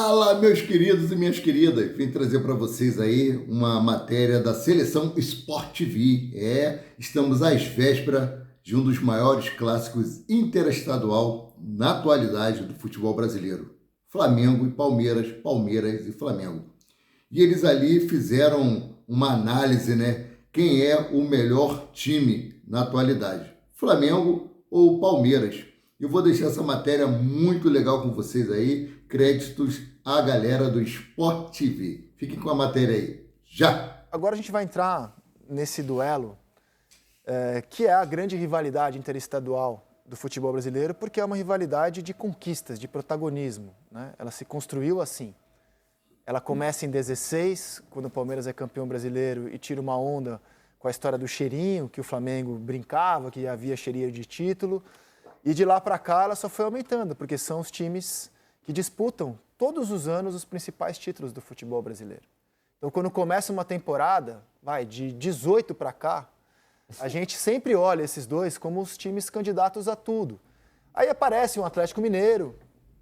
Fala, meus queridos e minhas queridas. Vim trazer para vocês aí uma matéria da Seleção Sport TV. Estamos às vésperas de um dos maiores clássicos interestadual na atualidade do futebol brasileiro. Flamengo e Palmeiras, Palmeiras e Flamengo. E eles ali fizeram uma análise, né? Quem é o melhor time na atualidade? Flamengo ou Palmeiras? Eu vou deixar essa matéria muito legal com vocês aí. Créditos à galera do Sport TV. Fiquem com a matéria aí. Já! Agora a gente vai entrar nesse duelo, que é a grande rivalidade interestadual do futebol brasileiro, porque é uma rivalidade de conquistas, de protagonismo, né? Ela se construiu assim. Ela começa em 16, quando o Palmeiras é campeão brasileiro e tira uma onda com a história do cheirinho, que o Flamengo brincava, que havia cheirinho de título. E de lá para cá ela só foi aumentando, porque são os times que disputam todos os anos os principais títulos do futebol brasileiro. Então, quando começa uma temporada, de 18 para cá, a gente sempre olha esses dois como os times candidatos a tudo. Aí aparece um Atlético Mineiro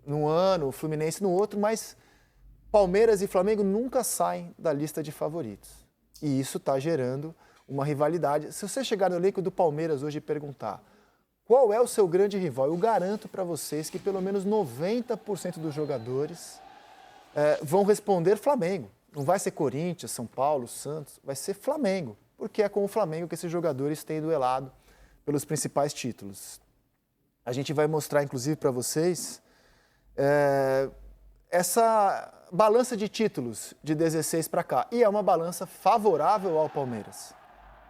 num ano, o Fluminense no outro, mas Palmeiras e Flamengo nunca saem da lista de favoritos. E isso está gerando uma rivalidade. Se você chegar no elenco do Palmeiras hoje e perguntar qual é o seu grande rival, eu garanto para vocês que pelo menos 90% dos jogadores vão responder Flamengo. Não vai ser Corinthians, São Paulo, Santos, vai ser Flamengo, porque é com o Flamengo que esses jogadores têm duelado pelos principais títulos. A gente vai mostrar, inclusive, para vocês essa balança de títulos de 16 para cá. E é uma balança favorável ao Palmeiras.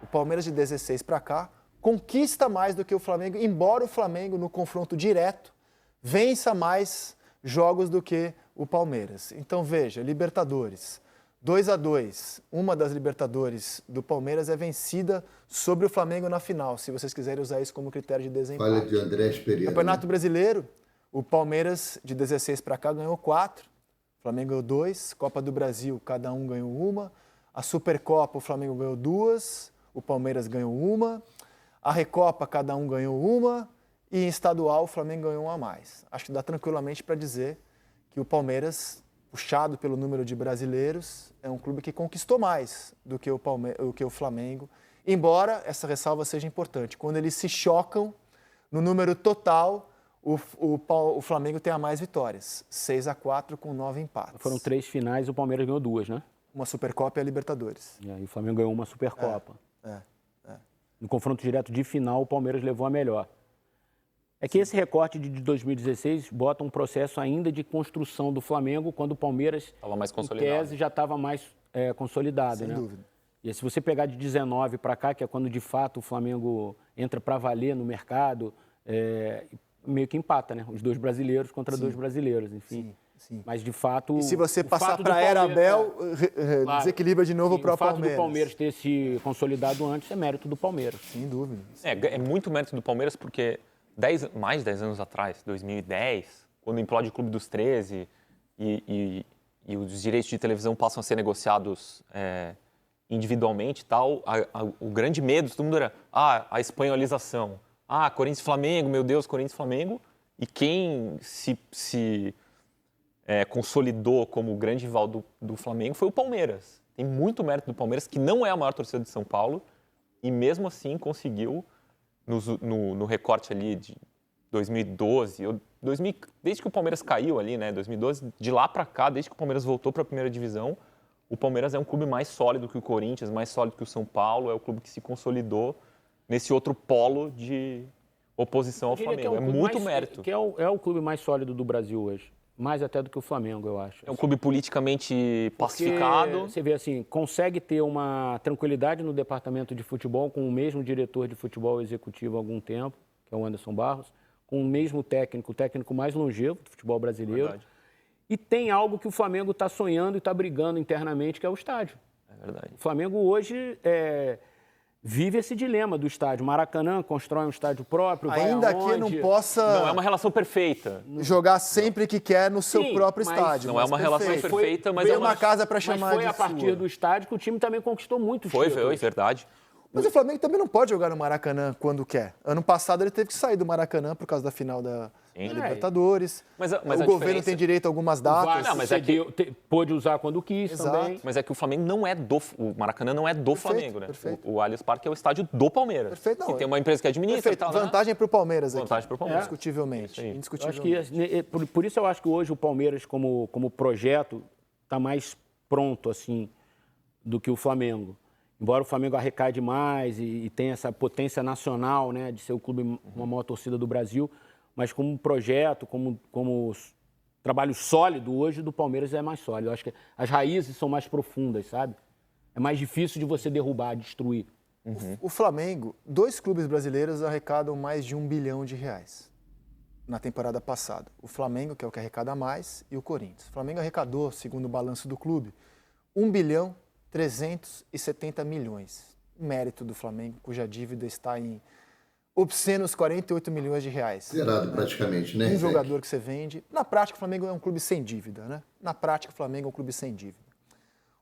O Palmeiras de 16 para cá conquista mais do que o Flamengo, embora o Flamengo, no confronto direto, vença mais jogos do que o Palmeiras. Então, veja, Libertadores, 2-2. Uma das Libertadores do Palmeiras é vencida sobre o Flamengo na final, se vocês quiserem usar isso como critério de desempate. Falha de Andrés Pereira. Campeonato Brasileiro, o Palmeiras, de 16 para cá, ganhou 4, o Flamengo ganhou 2, Copa do Brasil, cada um ganhou 1, a Supercopa, o Flamengo ganhou 2, o Palmeiras ganhou 1, a Recopa, cada um ganhou 1, e em estadual, o Flamengo ganhou 1 a mais. Acho que dá tranquilamente para dizer que o Palmeiras, puxado pelo número de brasileiros, é um clube que conquistou mais do que o Flamengo, embora essa ressalva seja importante. Quando eles se chocam, no número total, o Flamengo tem a mais vitórias, 6-4 com 9 empates. Foram 3 finais e o Palmeiras ganhou 2, né? Uma Supercopa e a Libertadores. E aí o Flamengo ganhou uma Supercopa. É. No confronto direto de final, o Palmeiras levou a melhor. É que esse recorte de 2016 bota um processo ainda de construção do Flamengo, quando o Palmeiras, estava mais em consolidado. tese, já estava mais consolidado. Sem né? dúvida. E se você pegar de 19 para cá, que é quando de fato o Flamengo entra para valer no mercado, meio que empata, né? Os 2 brasileiros contra 2 brasileiros, enfim. Sim. Mas de fato... E se você passar para a era Abel, desequilibra de novo o próprio Palmeiras. O fato do Palmeiras ter se consolidado antes é mérito do Palmeiras. Sem dúvida. É muito mérito do Palmeiras porque mais de 10 anos atrás, 2010, quando implode o Clube dos 13 e os direitos de televisão passam a ser negociados individualmente e tal, o grande medo de todo mundo era a espanholização. Corinthians e Flamengo, meu Deus, Corinthians e Flamengo. E quem se consolidou como o grande rival do Flamengo foi o Palmeiras. Tem muito mérito do Palmeiras, que não é a maior torcida de São Paulo, e mesmo assim conseguiu, no recorte ali de 2012, desde que o Palmeiras caiu ali, né, 2012, de lá para cá, desde que o Palmeiras voltou para a primeira divisão, o Palmeiras é um clube mais sólido que o Corinthians, mais sólido que o São Paulo, é o clube que se consolidou nesse outro polo de oposição ao Flamengo. É muito mérito. Que é o clube mais sólido do Brasil hoje. Mais até do que o Flamengo, eu acho. É um clube politicamente pacificado. Você vê assim, consegue ter uma tranquilidade no departamento de futebol com o mesmo diretor de futebol executivo há algum tempo, que é o Anderson Barros, com o mesmo técnico, o técnico mais longevo do futebol brasileiro. Verdade. E tem algo que o Flamengo está sonhando e está brigando internamente, que é o estádio. É verdade. O Flamengo hoje vive esse dilema do estádio. Maracanã constrói um estádio próprio, ainda que não possa... Não é uma relação perfeita. Jogar sempre que quer no seu próprio estádio. Não é uma relação perfeita, mas é uma casa para chamar de foi a partir do estádio que o time também conquistou muito títulos. Foi, verdade. Mas o Flamengo também não pode jogar no Maracanã quando quer. Ano passado ele teve que sair do Maracanã por causa da final Sim. da Libertadores. Mas o a governo diferença- tem direito a algumas datas. Não, mas é que pôde usar quando quis Exato. também. Mas é que o Flamengo não é o Maracanã não é do Flamengo, né? perfeito. O Allianz Parque é o estádio do Palmeiras. Perfeito, não, que tem uma empresa que administra Perfeito. e tal, né? Vantagem para o Palmeiras aqui. Vantagem pro Palmeiras. Indiscutivelmente. Isso aí. Eu acho Indiscutivelmente. que, por isso eu acho que hoje o Palmeiras, como projeto, está mais pronto assim do que o Flamengo. Embora o Flamengo arrecade mais e tenha essa potência nacional, né, de ser o clube com a maior torcida do Brasil, mas como projeto, como trabalho sólido, hoje do Palmeiras é mais sólido. Eu acho que as raízes são mais profundas, sabe? É mais difícil de você derrubar, destruir. O Flamengo, 2 clubes brasileiros arrecadam mais de R$1 bilhão na temporada passada. O Flamengo, que é o que arrecada mais, e o Corinthians. O Flamengo arrecadou, segundo o balanço do clube, R$1 bilhão 370 milhões. O mérito do Flamengo, cuja dívida está em obscenos 48 milhões de reais. Zerado praticamente, né? Um jogador que você vende. Na prática, o Flamengo é um clube sem dívida, né? Na prática, o Flamengo é um clube sem dívida.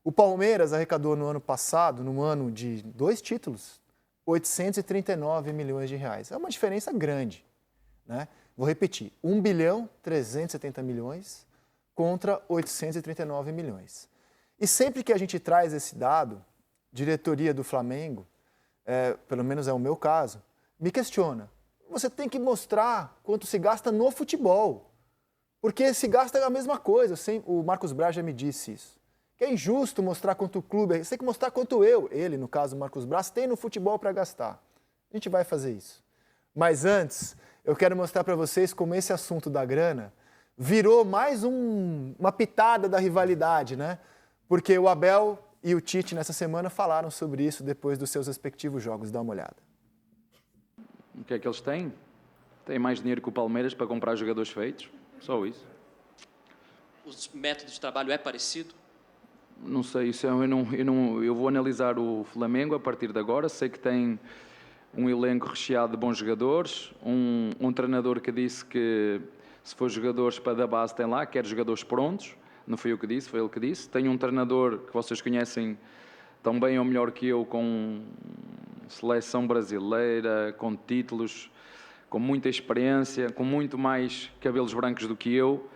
O Palmeiras arrecadou no ano passado, no ano de 2 títulos, 839 milhões de reais. É uma diferença grande, né? Vou repetir, 1 bilhão 370 milhões contra 839 milhões. E sempre que a gente traz esse dado, diretoria do Flamengo, pelo menos é o meu caso, me questiona. Você tem que mostrar quanto se gasta no futebol. Porque se gasta a mesma coisa. O Marcos Braz já me disse isso. Que é injusto mostrar quanto o clube... Você tem que mostrar quanto ele, no caso o Marcos Braz, tem no futebol para gastar. A gente vai fazer isso. Mas antes, eu quero mostrar para vocês como esse assunto da grana virou mais uma pitada da rivalidade, né? Porque o Abel e o Tite, nessa semana, falaram sobre isso depois dos seus respectivos jogos. Dá uma olhada. O que é que eles têm? Têm mais dinheiro que o Palmeiras para comprar jogadores feitos. Só isso. Os métodos de trabalho é parecido? Não sei, isso eu vou analisar o Flamengo a partir de agora. Sei que tem um elenco recheado de bons jogadores, um treinador que disse que se for jogadores para da base tem lá, quer jogadores prontos. Não foi eu que disse, foi ele que disse. Tenho um treinador que vocês conhecem tão bem ou melhor que eu, com seleção brasileira, com títulos, com muita experiência, com muito mais cabelos brancos do que eu,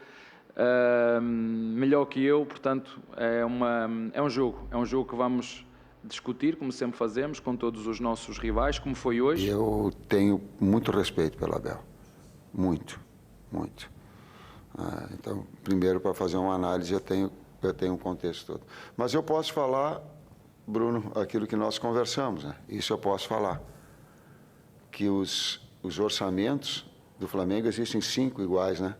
melhor que eu, portanto é um jogo que vamos discutir, como sempre fazemos, com todos os nossos rivais, como foi hoje. Eu tenho muito respeito pelo Abel, muito. Então, primeiro, para fazer uma análise, eu tenho um contexto todo. Mas eu posso falar, Bruno, aquilo que nós conversamos, né? Isso eu posso falar. Que os orçamentos do Flamengo existem 5 iguais, né?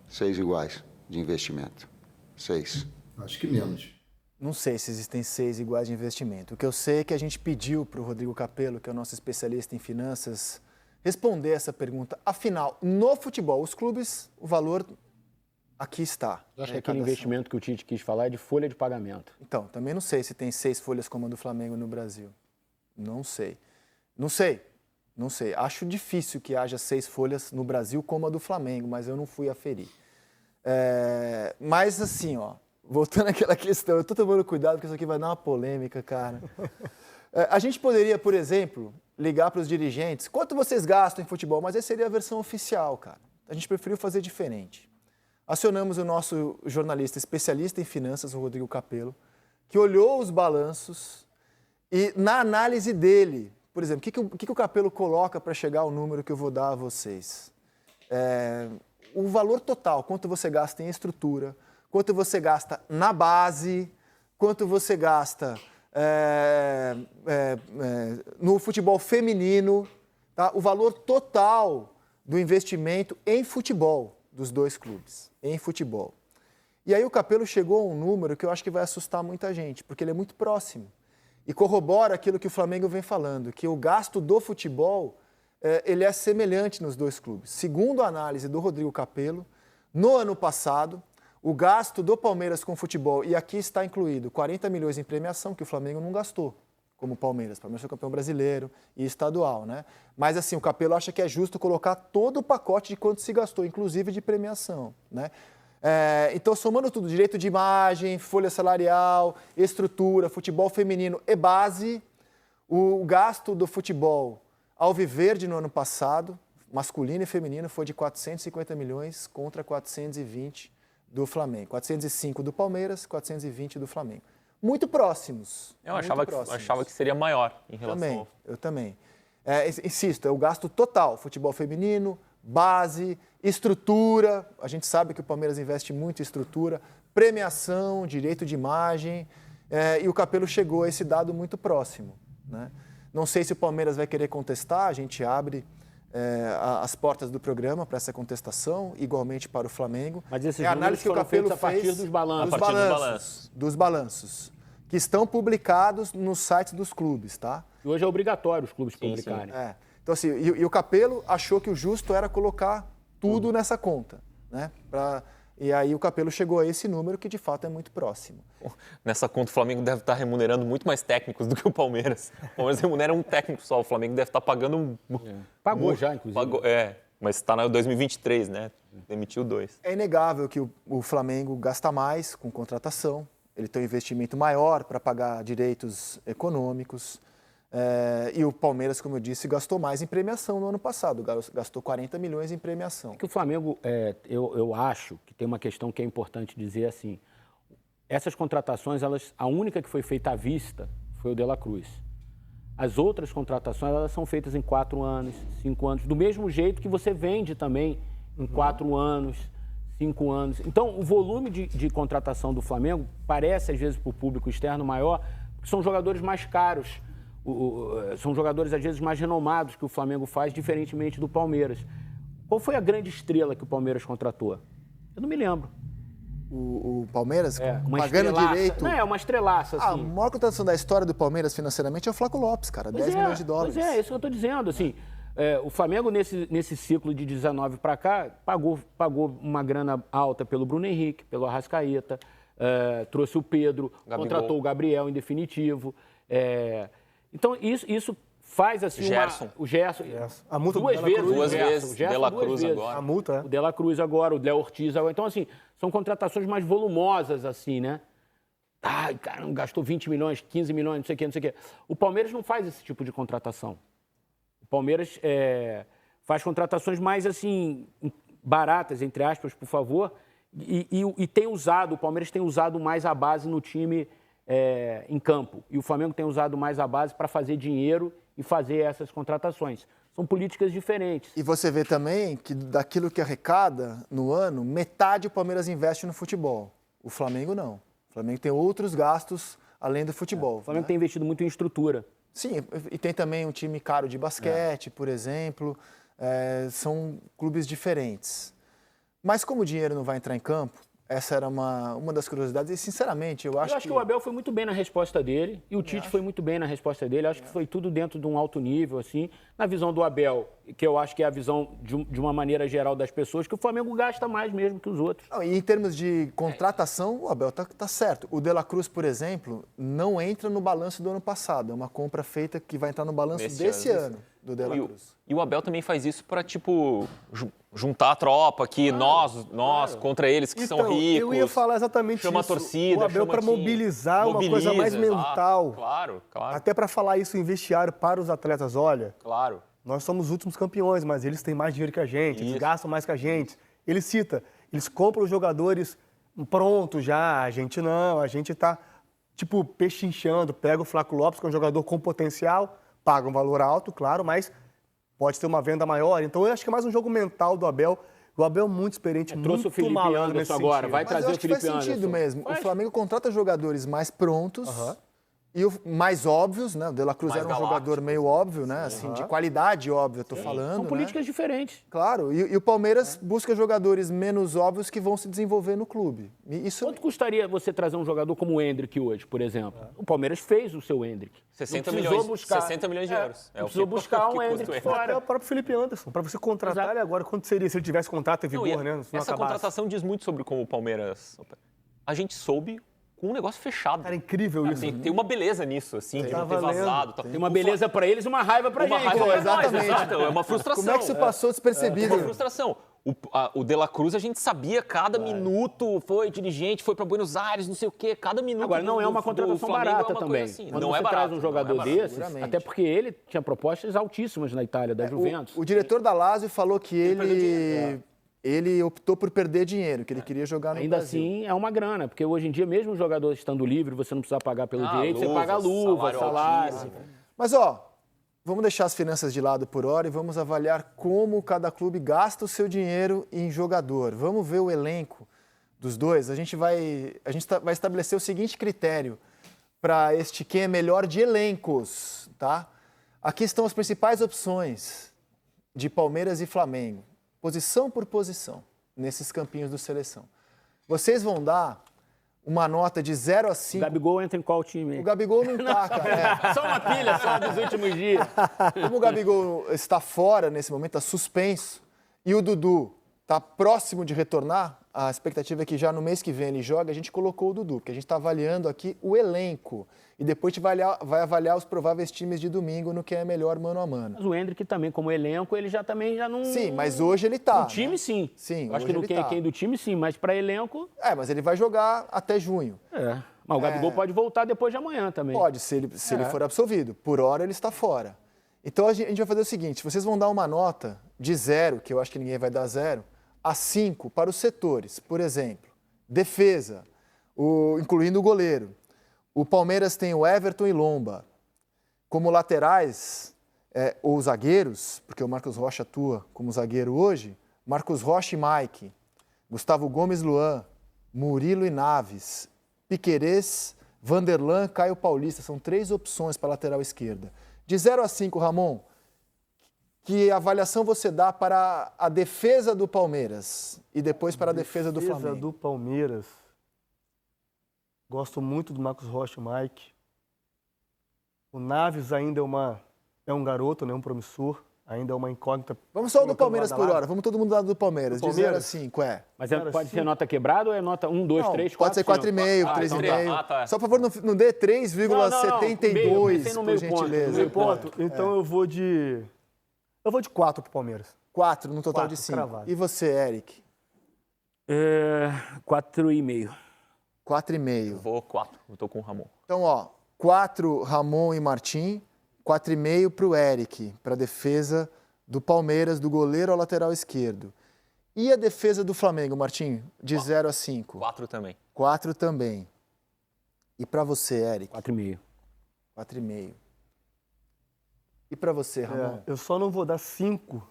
6 iguais de investimento. 6. Acho que menos. Não sei se existem 6 iguais de investimento. O que eu sei é que a gente pediu para o Rodrigo Capello, que é o nosso especialista em finanças, responder essa pergunta. Afinal, no futebol, os clubes, o valor aqui está. Eu acho que aquele investimento que o Tite quis falar é de folha de pagamento. Então, também não sei se tem 6 folhas como a do Flamengo no Brasil. Não sei. Acho difícil que haja 6 folhas no Brasil como a do Flamengo, mas eu não fui aferir. Mas assim, voltando àquela questão, eu estou tomando cuidado porque isso aqui vai dar uma polêmica, cara. A gente poderia, por exemplo, ligar para os dirigentes, quanto vocês gastam em futebol? Mas essa seria a versão oficial, cara. A gente preferiu fazer diferente. Acionamos o nosso jornalista especialista em finanças, o Rodrigo Capello, que olhou os balanços e, na análise dele, por exemplo, o que o Capello coloca para chegar ao número que eu vou dar a vocês? O valor total, quanto você gasta em estrutura, quanto você gasta na base, quanto você gasta no futebol feminino, tá? O valor total do investimento em futebol dos 2 clubes, em futebol. E aí o Capello chegou a um número que eu acho que vai assustar muita gente, porque ele é muito próximo e corrobora aquilo que o Flamengo vem falando, que o gasto do futebol ele é semelhante nos 2 clubes. Segundo a análise do Rodrigo Capello, no ano passado, o gasto do Palmeiras com futebol, e aqui está incluído 40 milhões em premiação, que o Flamengo não gastou, como o Palmeiras. O Palmeiras foi campeão brasileiro e estadual, né? Mas assim, o Capello acha que é justo colocar todo o pacote de quanto se gastou, inclusive de premiação, né? Então, somando tudo, direito de imagem, folha salarial, estrutura, futebol feminino e base, o gasto do futebol alviverde no ano passado, masculino e feminino foi de 450 milhões contra 420 do Flamengo. 405 do Palmeiras, 420 do Flamengo. Muito próximos. Eu achava que seria maior em relação Eu também. Insisto, é o gasto total. Futebol feminino, base, estrutura. A gente sabe que o Palmeiras investe muito em estrutura, premiação, direito de imagem. E o Capello chegou a esse dado muito próximo, né? Não sei se o Palmeiras vai querer contestar, a gente abre as portas do programa para essa contestação, igualmente para o Flamengo. Mas esses a análise que o Capello fez a partir dos balanços. Dos balanços, que estão publicados nos sites dos clubes, tá? E hoje é obrigatório os clubes publicarem. Então, assim, e o Capello achou que o justo era colocar tudo nessa conta, né? E aí o Capello chegou a esse número que, de fato, é muito próximo. Nessa conta, o Flamengo deve estar remunerando muito mais técnicos do que o Palmeiras. O Palmeiras remunera um técnico só, o Flamengo deve estar pagando... Pagou já, inclusive. Mas está na 2023, né? Demitiu 2. É inegável que o Flamengo gasta mais com contratação, ele tem um investimento maior para pagar direitos econômicos, e o Palmeiras, como eu disse, gastou mais em premiação no ano passado, gastou 40 milhões em premiação. Que o Flamengo, eu acho que tem uma questão que é importante dizer assim, essas contratações, a única que foi feita à vista foi o De La Cruz. As outras contratações, elas são feitas em 4 anos, 5 anos, do mesmo jeito que você vende também em 4 anos, 5 anos. Então, o volume de contratação do Flamengo parece, às vezes, para o público externo maior, porque são jogadores mais caros, são jogadores, às vezes, mais renomados que o Flamengo faz, diferentemente do Palmeiras. Qual foi a grande estrela que o Palmeiras contratou? Eu não me lembro. O Palmeiras, pagando direito... Não, é uma estrelaça, assim. A maior contratação da história do Palmeiras financeiramente é o Flaco Lopes, cara, 10 milhões de dólares. Pois é, isso que eu estou dizendo, assim... o Flamengo, nesse ciclo de 19 para cá, pagou uma grana alta pelo Bruno Henrique, pelo Arrascaeta, trouxe o Pedro, contratou o Gabriel em definitivo. Então, isso faz assim... O Gerson. A multa duas vezes. O De La Cruz agora. A multa, O De La Cruz agora, o Léo Ortiz agora. Então, assim, são contratações mais volumosas, assim, né? Ai, caramba, gastou 20 milhões, 15 milhões, não sei o quê. O Palmeiras não faz esse tipo de contratação. O Palmeiras faz contratações mais, assim, baratas, entre aspas, por favor, e tem usado, o Palmeiras tem usado mais a base no time em campo. E o Flamengo tem usado mais a base para fazer dinheiro e fazer essas contratações. São políticas diferentes. E você vê também que daquilo que arrecada no ano, metade o Palmeiras investe no futebol. O Flamengo não. O Flamengo tem outros gastos além do futebol. O Flamengo tem investido muito em estrutura. Sim, e tem também um time caro de basquete, por exemplo. São clubes diferentes. Mas como o dinheiro não vai entrar em campo, essa era uma das curiosidades. E, sinceramente, eu acho que o Abel foi muito bem na resposta dele e o Tite foi muito bem na resposta dele. Acho que foi tudo dentro de um alto nível, assim. Na visão do Abel, que eu acho que é a visão de uma maneira geral das pessoas, que o Flamengo gasta mais mesmo que os outros. Não, e em termos de contratação, o Abel tá certo. O De La Cruz, por exemplo, não entra no balanço do ano passado. É uma compra feita que vai entrar no balanço desse ano do De La Cruz. E o Abel também faz isso para, tipo, juntar a tropa aqui, nós contra eles que são ricos. Eu ia falar exatamente chama isso. A torcida, o Abel para mobilizar uma coisa mais mental. Claro. Até para falar isso em vestiário para os atletas. Olha, claro. Nós somos os últimos campeões, mas eles têm mais dinheiro que a gente, eles gastam mais que a gente. Ele cita, eles compram os jogadores prontos já, a gente não, a gente está, tipo, pechinchando, pega o Flaco Lopes, que é um jogador com potencial, paga um valor alto, claro, mas pode ter uma venda maior. Então, eu acho que é mais um jogo mental do Abel. O Abel é muito experiente, trouxe o Felipe Anderson agora, vai trazer o Felipe Anderson. Faz sentido mesmo. O Flamengo contrata jogadores mais prontos e mais óbvios, né? O De La Cruz era um jogador meio óbvio, né? Assim, de qualidade óbvia, eu tô falando. São políticas diferentes. Claro, e o Palmeiras busca jogadores menos óbvios que vão se desenvolver no clube. Quanto custaria você trazer um jogador como o Endrick hoje, por exemplo? O Palmeiras fez o seu Endrick. 60 milhões de euros. Precisou buscar um Endrick fora. É o próprio Felipe Anderson. Para você contratar ele agora, quanto seria se ele tivesse contrato em vigor, né? Essa contratação diz muito sobre como o Palmeiras... A gente soube com um negócio fechado. Cara, incrível isso. Tem uma beleza nisso, assim, de não ter vazado. Tem uma beleza pra eles e uma raiva pra gente. Exatamente. É uma frustração. Como é que isso passou despercebido? É uma frustração. O De La Cruz, a gente sabia cada minuto, foi dirigente, foi para Buenos Aires, não sei o quê, cada minuto. Agora, não é uma contratação barata também. Assim. Quando Não você é barato, traz um jogador não é barato. desses, até porque ele tinha propostas altíssimas na Itália, da Juventus. O diretor da Lazio falou que ele optou por perder dinheiro, que ele queria jogar no Ainda Brasil. assim, é uma grana, porque hoje em dia, mesmo o jogador estando livre, você não precisa pagar pelo direito, você luva, paga luva, salário. Mas, vamos deixar as finanças de lado por hora e vamos avaliar como cada clube gasta o seu dinheiro em jogador. Vamos ver o elenco dos dois. A gente vai estabelecer o seguinte critério para este quem é melhor de elencos, tá? Aqui estão as principais opções de Palmeiras e Flamengo, posição por posição, nesses campinhos do Seleção. Vocês vão dar uma nota de 0 a 5. O Gabigol entra em qual time? O Gabigol não tá, cara. Só uma pilha só dos últimos dias. Como o Gabigol está fora nesse momento, está suspenso, e o Dudu está próximo de retornar, a expectativa é que já no mês que vem ele joga, a gente colocou o Dudu, porque a gente está avaliando aqui o elenco. E depois a gente vai avaliar os prováveis times de domingo no que é melhor mano a mano. Mas o Endrick também, como elenco, ele já não... Sim, mas hoje ele tá. No time, sim. Sim, eu acho que no quem do time, sim, mas para elenco... Mas ele vai jogar até junho. Mas o Gabigol pode voltar depois de amanhã também. Pode, se ele for absolvido. Por hora ele está fora. Então a gente vai fazer o seguinte, vocês vão dar uma nota de 0, que eu acho que ninguém vai dar 0, a 5 para os setores. Por exemplo, defesa, incluindo o goleiro. O Palmeiras tem o Everton e Lomba. Como laterais, ou zagueiros, porque o Marcos Rocha atua como zagueiro hoje, Marcos Rocha e Mike, Gustavo Gomes Luan, Murilo e Naves, Piquerez, Vanderlan, Caio Paulista. São 3 opções para a lateral esquerda. De 0 a 5, Ramon, que avaliação você dá para a defesa do Palmeiras e depois para a defesa do Flamengo? Defesa do Palmeiras. Gosto muito do Marcos Rocha, o Mike. O Naves ainda é um garoto, né, um promissor. Ainda é uma incógnita. Vamos só do Palmeiras por hora. Vamos todo mundo dar do Palmeiras. De 0 a 5, Mas pode ser nota quebrada ou é nota 1, 2, 3, 4, Pode ser 4,5, 3,5. Tá. Só, por favor, não dê 3,72, por gentileza. Meio ponto. Então eu vou de 4 pro Palmeiras. 4 no total 4, de 5. cravado. E você, Eric? 4,5. 4,5. Vou 4, eu tô com o Ramon. Então, 4 Ramon e Martim, 4,5 para o Eric, para a defesa do Palmeiras, do goleiro ao lateral esquerdo. E a defesa do Flamengo, Martim, de 0 a 5? 4 também. 4 também. E para você, Eric? 4,5. 4,5. E para você, Ramon? Eu só não vou dar 5,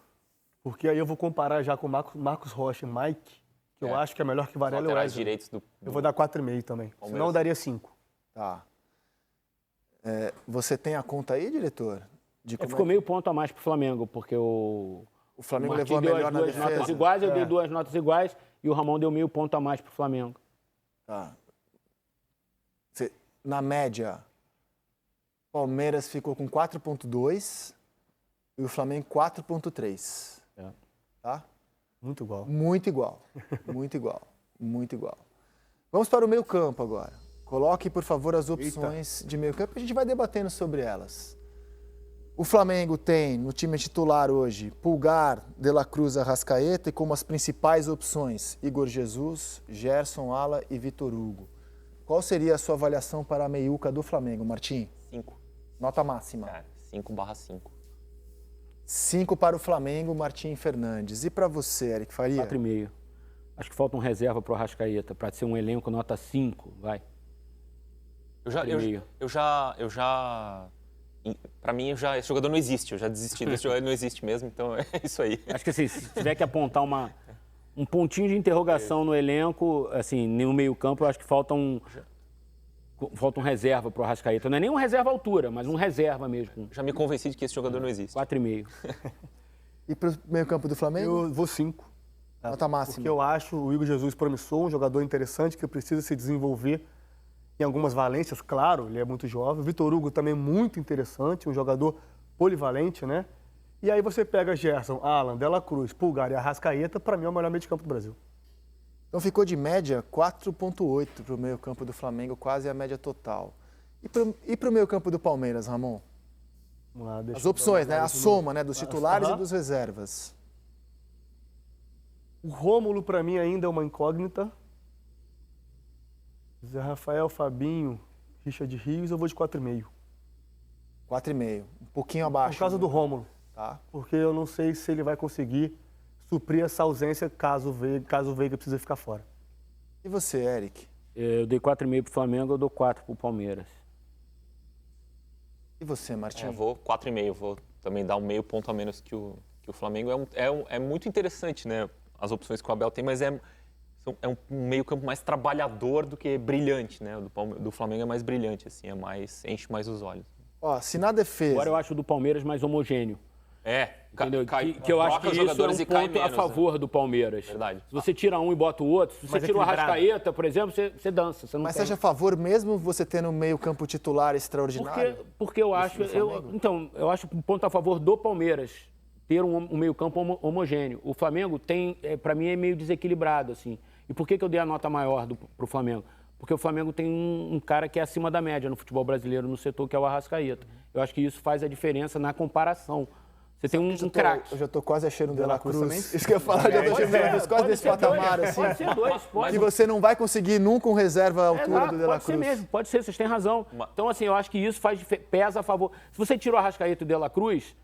porque aí eu vou comparar já com o Marcos Rocha e Mike, que eu acho que é melhor que Varela e Laterais Wesley. direitos do... Eu vou dar 4,5 também. Palmeiras. Senão eu daria 5. Tá. Você tem a conta aí, diretor? Ficou meio ponto a mais pro Flamengo, porque o Flamengo Martim levou a deu melhor as na duas defesa. notas iguais, eu dei 2 notas iguais e o Ramon deu meio ponto a mais pro Flamengo. Tá. Na média, Palmeiras ficou com 4,2 e o Flamengo 4,3. Tá? Muito igual. Muito igual. Muito igual. Muito igual. Vamos para o meio campo agora. Coloque, por favor, as opções de meio campo e a gente vai debatendo sobre elas. O Flamengo tem no time titular hoje Pulgar, De La Cruz, Arrascaeta e como as principais opções Igor Jesus, Gerson, Ala e Vitor Hugo. Qual seria a sua avaliação para a meiuca do Flamengo, Martim? 5. Nota máxima. 5/5. 5 para o Flamengo, Martim Fernandes. E para você, Eric Faria? 4,5. Acho que falta um reserva pro Arrascaeta, para ser um elenco nota 5, vai. Pra mim, esse jogador não existe. Eu já desisti desse jogador, ele não existe mesmo, então é isso aí. Acho que assim, se tiver que apontar um pontinho de interrogação no elenco, assim, no meio-campo, eu acho que falta um reserva pro Arrascaeta. Não é nem um reserva à altura, mas um reserva mesmo. Já me convenci de que esse jogador não existe. 4,5. E para o meio-campo do Flamengo? Eu vou 5. Nota máxima. Porque eu acho o Igor Jesus promissor, um jogador interessante que precisa se desenvolver em algumas valências, claro, ele é muito jovem. O Vitor Hugo também muito interessante, um jogador polivalente, né? E aí você pega Gerson, Alan, De La Cruz, Pulgar e Arrascaeta, para mim é o melhor meio de campo do Brasil. Então ficou de média 4,8 para o meio campo do Flamengo, quase a média total. E para o meio campo do Palmeiras, Ramon? Vamos lá, As opções, né? A soma, né? Dos titulares e dos reservas. O Rômulo, para mim, ainda é uma incógnita. Zé Rafael, Fabinho, Richard Rios, eu vou de 4,5. 4,5. Um pouquinho abaixo. Por causa do Rômulo. Tá. Porque eu não sei se ele vai conseguir suprir essa ausência caso o Veiga precise ficar fora. E você, Eric? Eu dei 4,5 pro Flamengo, eu dou 4 pro Palmeiras. E você, Martinho? Eu vou 4,5, vou também dar um meio ponto a menos que o Flamengo. É muito interessante, né? As opções que o Abel tem, mas é um meio campo mais trabalhador do que brilhante, né? O do Flamengo é mais brilhante, assim, enche mais os olhos. Ó, se na defesa... Agora eu acho o do Palmeiras mais homogêneo. Entendeu? Que eu acho que isso é um ponto a favor do Palmeiras. Verdade. Se você tira um e bota o outro, se você tira o Arrascaeta, por exemplo, você dança. Você não Mas tem. você acha a favor mesmo você tendo um meio campo titular extraordinário? Porque eu acho... eu acho um ponto a favor do Palmeiras ter um meio campo homogêneo. O Flamengo tem, para mim, é meio desequilibrado, assim. E por que eu dei a nota maior pro Flamengo? Porque o Flamengo tem um cara que é acima da média no futebol brasileiro, no setor, que é o Arrascaeta. Eu acho que isso faz a diferença na comparação. Você tem um craque. Eu já tô quase achando o De La Cruz também. também? Isso que eu ia falar, já tô achando o De La Cruz quase desse patamar, assim. Pode ser dois, pode. Que você não vai conseguir nunca um reserva à altura do De La Pode ser Cruz. mesmo, pode ser, vocês têm razão. Então, assim, eu acho que isso pesa a favor. Se você tira o Arrascaeta e o De La Cruz,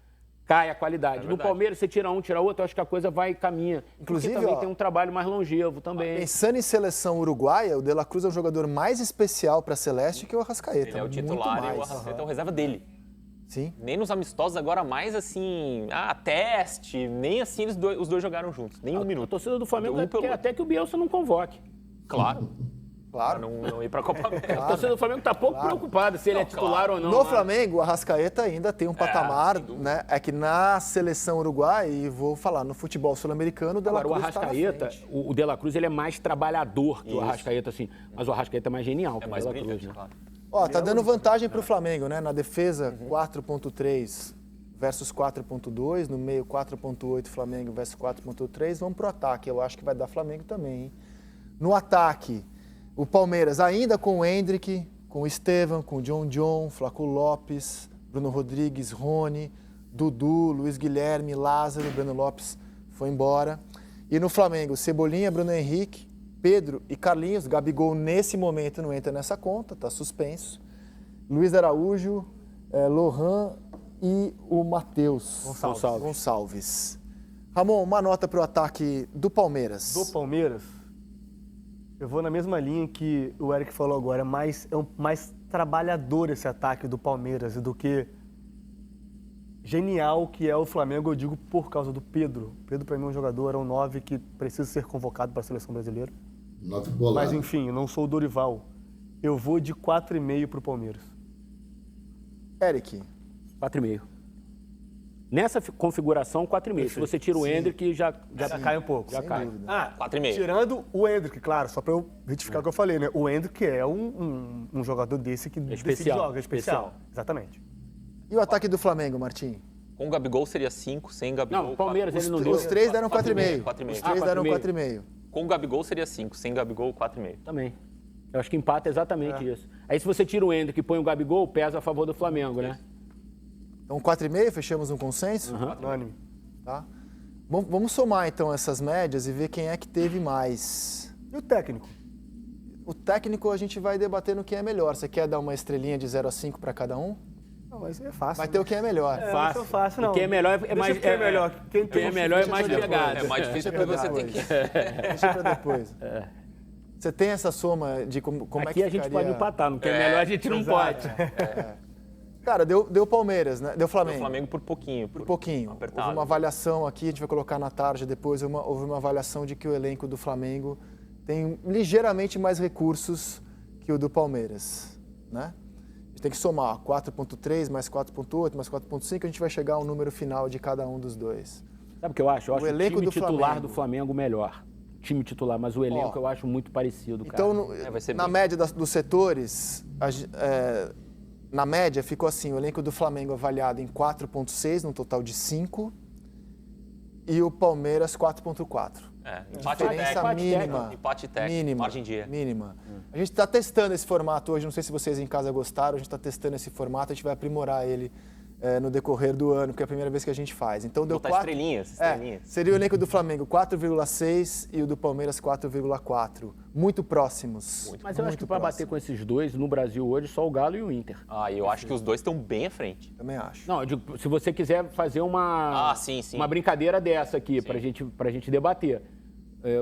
cai a qualidade. No Palmeiras, você tira um, tira outro, eu acho que a coisa vai e caminha. Inclusive, porque também tem um trabalho mais longevo também. Pensando em seleção uruguaia, o De La Cruz é um jogador mais especial para a Celeste que o Arrascaeta. Ele é o titular e o Arrascaeta é o reserva dele. Sim. Nem nos amistosos agora mais assim, teste, nem assim os dois jogaram juntos, nem um minuto. A torcida do Flamengo quer até que o Bielsa não convoque. Claro. Claro. Não ir para a Copa América. A torcida do Flamengo está pouco preocupada se ele é titular ou não. No Flamengo, o Arrascaeta ainda tem um patamar, né? É que na seleção uruguaia, e vou falar, no futebol sul-americano, o De La Agora, Cruz o Arrascaeta, o De La Cruz, ele é mais trabalhador que o Arrascaeta, assim. Mas o Arrascaeta é mais genial que o De La Cruz, né? Claro. Ó, tá dando vantagem pro Flamengo, né? Na defesa, 4,3 versus 4,2. No meio, 4,8 Flamengo versus 4,3. Vamos pro ataque. Eu acho que vai dar Flamengo também, hein? No ataque, o Palmeiras ainda com o Endrick, com o Estevam, com o John, Flaco Lopes, Bruno Rodrigues, Rony, Dudu, Luiz Guilherme, Lázaro, Breno Lopes foi embora. E no Flamengo, Cebolinha, Bruno Henrique, Pedro e Carlinhos. Gabigol nesse momento não entra nessa conta, tá suspenso. Luiz Araújo, Lohan e o Matheus Gonçalves. Ramon, uma nota para o ataque do Palmeiras. Do Palmeiras, eu vou na mesma linha que o Eric falou agora. É mais trabalhador esse ataque do Palmeiras do que genial que é o Flamengo, eu digo por causa do Pedro. O Pedro, para mim, é um jogador, é um 9 que precisa ser convocado para a seleção brasileira. 9 bolado. Mas, enfim, eu não sou o Dorival. Eu vou de 4,5 para o Palmeiras. Eric. 4,5. Nessa configuração, 4,5. Se você tira o Endrick, já cai um pouco. Já cai. 4,5. Tirando o Endrick, claro, só para eu retificar o que eu falei, né? O Endrick é um jogador desse que joga, especial. Exatamente. E o ataque do Flamengo, Martim? Com o Gabigol seria 5, sem Gabigol... Não, o Palmeiras ele não deu. Os três deram 4,5. 4,5. Os três deram 4,5. Com o Gabigol seria 5, sem Gabigol 4,5. Também. Eu acho que empata exatamente isso. Aí se você tira o Endrick e põe o Gabigol, pesa a favor do Flamengo, né? Então 4,5, fechamos um consenso? Unânime. Tá? Vamos somar então essas médias e ver quem é que teve mais. E o técnico? O técnico a gente vai debater no que é melhor. Você quer dar uma estrelinha de 0 a 5 para cada um? Não, mas é fácil. Vai ter o que é melhor. Fácil. Não é fácil, não. E quem é melhor é mais... Quem é melhor? Quem é melhor é mais pegado. É mais difícil porque você tem que... Deixa pra depois. Você tem essa soma de como é que Aqui a gente pode empatar, no que é melhor a gente não pode. Cara, deu Palmeiras, né? Deu Flamengo. Deu Flamengo por pouquinho. Por pouquinho. Apertado. Houve uma avaliação aqui, a gente vai colocar na tarde depois, houve uma avaliação de que o elenco do Flamengo tem ligeiramente mais recursos que o do Palmeiras, né? A gente tem que somar 4,3 mais 4,8 mais 4,5, a gente vai chegar ao número final de cada um dos dois. Sabe o que eu acho? Eu acho o elenco time do titular Flamengo do Flamengo melhor. Time titular, mas o elenco eu acho muito parecido, cara. Então, vai ser na bem. média dos setores, na média ficou assim, o elenco do Flamengo avaliado em 4,6, num total de 5, e o Palmeiras 4,4. Empate mínima. Empate técnico, Mínima. margem de erro. Mínima. A gente está testando esse formato hoje, não sei se vocês em casa gostaram, a gente está testando esse formato, a gente vai aprimorar ele no decorrer do ano, porque é a primeira vez que a gente faz. Então deu Botar estrelinhas. Seria o elenco do Flamengo 4,6 e o do Palmeiras 4,4. Muito próximos. Mas eu acho que para bater com esses dois, no Brasil hoje, só o Galo e o Inter. E eu acho que os dois estão bem à frente. Também acho. Não, eu digo, se você quiser fazer uma brincadeira dessa aqui, pra gente debater.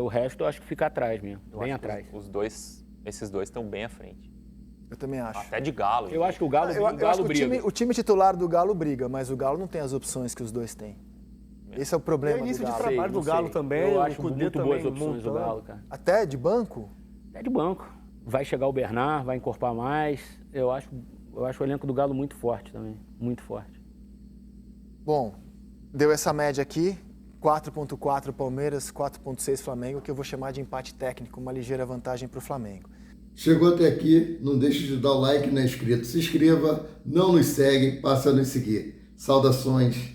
O resto eu acho que fica atrás mesmo, bem atrás. Esses dois estão bem à frente. Eu também acho. Até de Galo. Eu acho que o Galo, briga. O time titular do Galo briga, mas o Galo não tem as opções que os dois têm. Esse é o problema do Galo. O início de trabalho do Galo também, eu o acho Cudê muito também boas opções do Galo, cara. Até de banco? Até de banco. Vai chegar o Bernard, vai encorpar mais. Eu acho o elenco do Galo muito forte também, muito forte. Bom, deu essa média aqui, 4,4 Palmeiras, 4,6 Flamengo, que eu vou chamar de empate técnico, uma ligeira vantagem para o Flamengo. Chegou até aqui, não deixe de dar o like, não é inscrito, se inscreva, não nos segue, passa a nos seguir. Saudações.